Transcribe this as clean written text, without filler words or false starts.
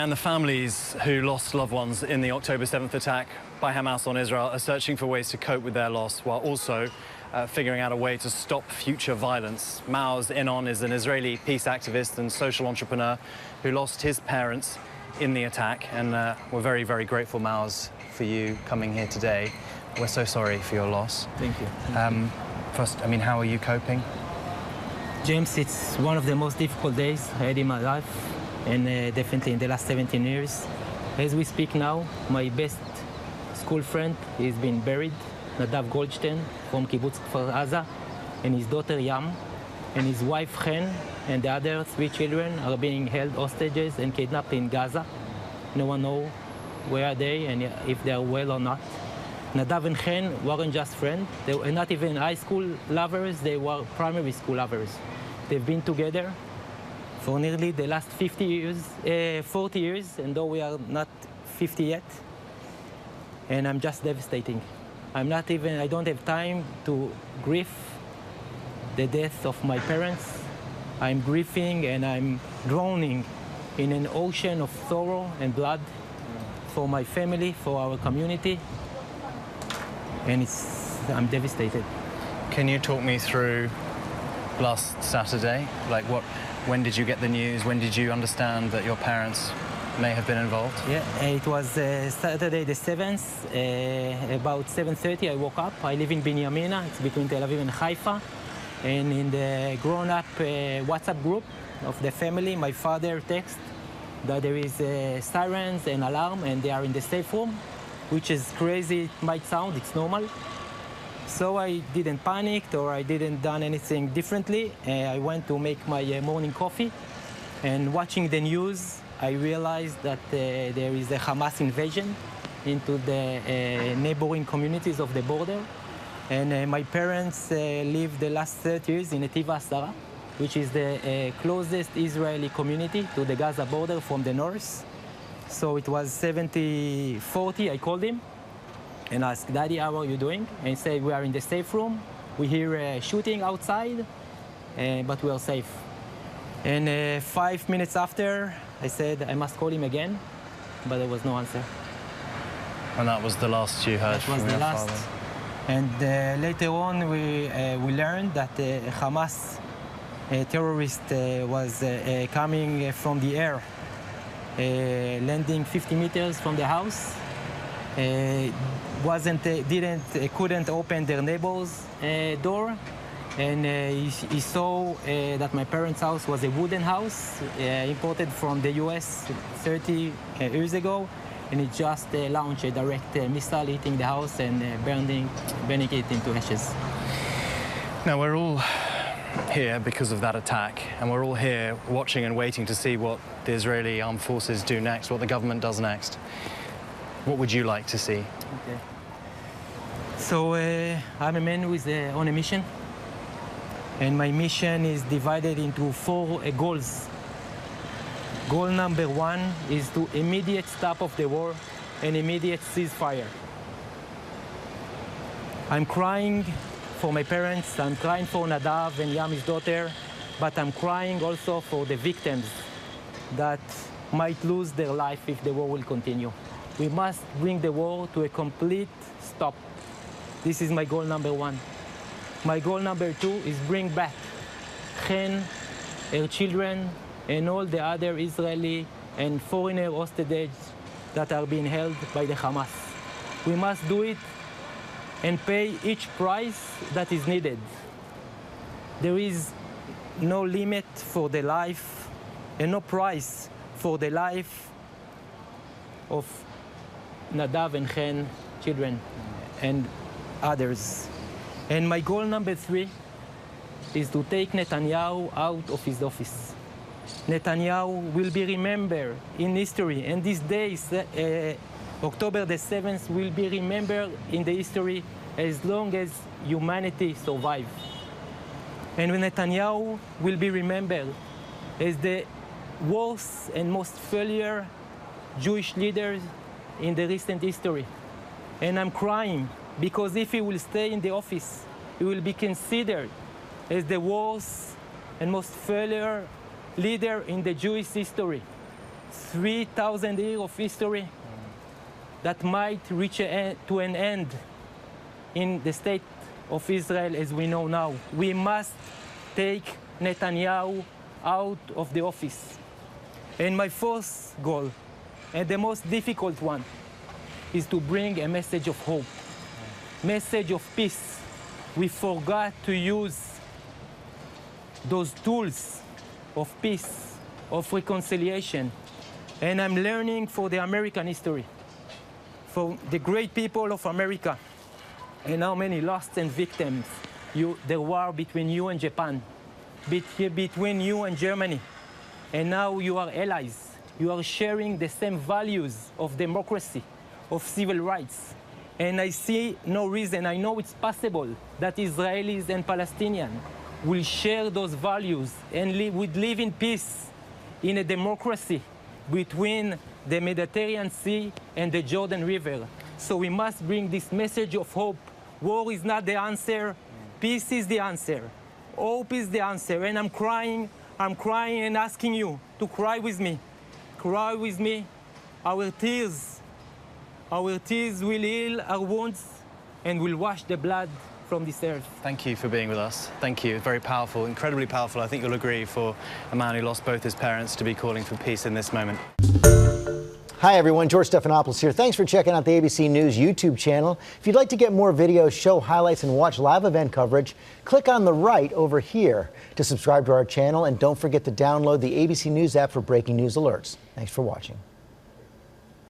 And the families who lost loved ones in the October 7th attack by Hamas on Israel are searching for ways to cope with their loss while also figuring out a way to stop future violence. Maoz Inon is an Israeli peace activist and social entrepreneur who lost his parents in the attack, and we're very, very grateful, Maoz, for you coming here today. We're so sorry for your loss. Thank you. First, I mean, how are you coping? James, it's one of the most difficult days I had in my life, and definitely in the last 17 years. As we speak now, my best school friend is being buried, Nadav Goldstein from kibbutz Kfar Aza, and his daughter Yam, and his wife Chen, and the other 3 children are being held hostages and kidnapped in Gaza. No one knows where are they and if they are well or not. Nadav and Chen weren't just friends. They were not even high school lovers, they were primary school lovers. They've been together for nearly the last 40 years, and though we are not 50 yet, and I'm just devastating. I don't have time to grieve the death of my parents. I'm grieving and I'm drowning in an ocean of sorrow and blood for my family, for our community, and I'm devastated. Can you talk me through last Saturday? Like when did you get the news? When did you understand that your parents may have been involved? Yeah, it was Saturday the 7th, about 7:30 I woke up. I live in Binyamina, it's between Tel Aviv and Haifa. And in the grown-up WhatsApp group of the family, my father texted that there is sirens and alarm and they are in the safe room, which is crazy, it might sound, it's normal. So I didn't panic or I didn't done anything differently. I went to make my morning coffee, and watching the news, I realized that there is a Hamas invasion into the neighboring communities of the border. And my parents lived the last 30 years in Netiv Asara, which is the closest Israeli community to the Gaza border from the north. So it was 70-40, I called him and asked, Daddy, how are you doing? And he said, we are in the safe room. We hear shooting outside, but we are safe. And 5 minutes after, I said, I must call him again, but there was no answer. And that was the last you heard from your father? And later on, we learned that Hamas terrorist was coming from the air, landing 50 meters from the house. Couldn't open their neighbor's door, and he saw that my parents' house was a wooden house imported from the US 30 years ago. And it just launched a direct missile hitting the house and burning it into ashes. Now, we're all here because of that attack, and we're all here watching and waiting to see what the Israeli armed forces do next, what the government does next. What would you like to see? Okay. So I'm a man who's on a mission, and my mission is divided into 4 goals. Goal number 1 is to immediate stop of the war and immediate ceasefire. I'm crying for my parents, I'm crying for Nadav and Yami's daughter, but I'm crying also for the victims that might lose their life if the war will continue. We must bring the war to a complete stop. This is my goal number 1. My goal number 2 is bring back Chen, her children, and all the other Israeli and foreigner hostages that are being held by the Hamas. We must do it and pay each price that is needed. There is no limit for the life and no price for the life of Nadav and Chen children and others. And my goal number 3 is to take Netanyahu out of his office. Netanyahu will be remembered in history, and these days, October the 7th, will be remembered in the history as long as humanity survives. And Netanyahu will be remembered as the worst and most failure Jewish leader in the recent history. And I'm crying because if he will stay in the office, he will be considered as the worst and most failure leader in the Jewish history. 3,000 years of history that might reach to an end in the state of Israel as we know now. We must take Netanyahu out of the office. And my first goal, and the most difficult one, is to bring a message of hope, message of peace. We forgot to use those tools of peace, of reconciliation. And I'm learning for the American history, for the great people of America, and how many lost and victims, the war between you and Japan, between you and Germany. And now you are allies. You are sharing the same values of democracy, of civil rights. And I see no reason, I know it's possible that Israelis and Palestinians will share those values and would live in peace in a democracy between the Mediterranean Sea and the Jordan River. So we must bring this message of hope. War is not the answer, peace is the answer. Hope is the answer. And I'm crying and asking you to cry with me. Cry with me. Our tears will heal our wounds and will wash the blood from this earth. Thank you for being with us. Thank you. Very powerful, incredibly powerful. I think you'll agree for a man who lost both his parents to be calling for peace in this moment. Hi everyone, George Stephanopoulos here. Thanks for checking out the ABC News YouTube channel. If you'd like to get more videos, show highlights, and watch live event coverage, click on the right over here to subscribe to our channel, and don't forget to download the ABC News app for breaking news alerts. Thanks for watching.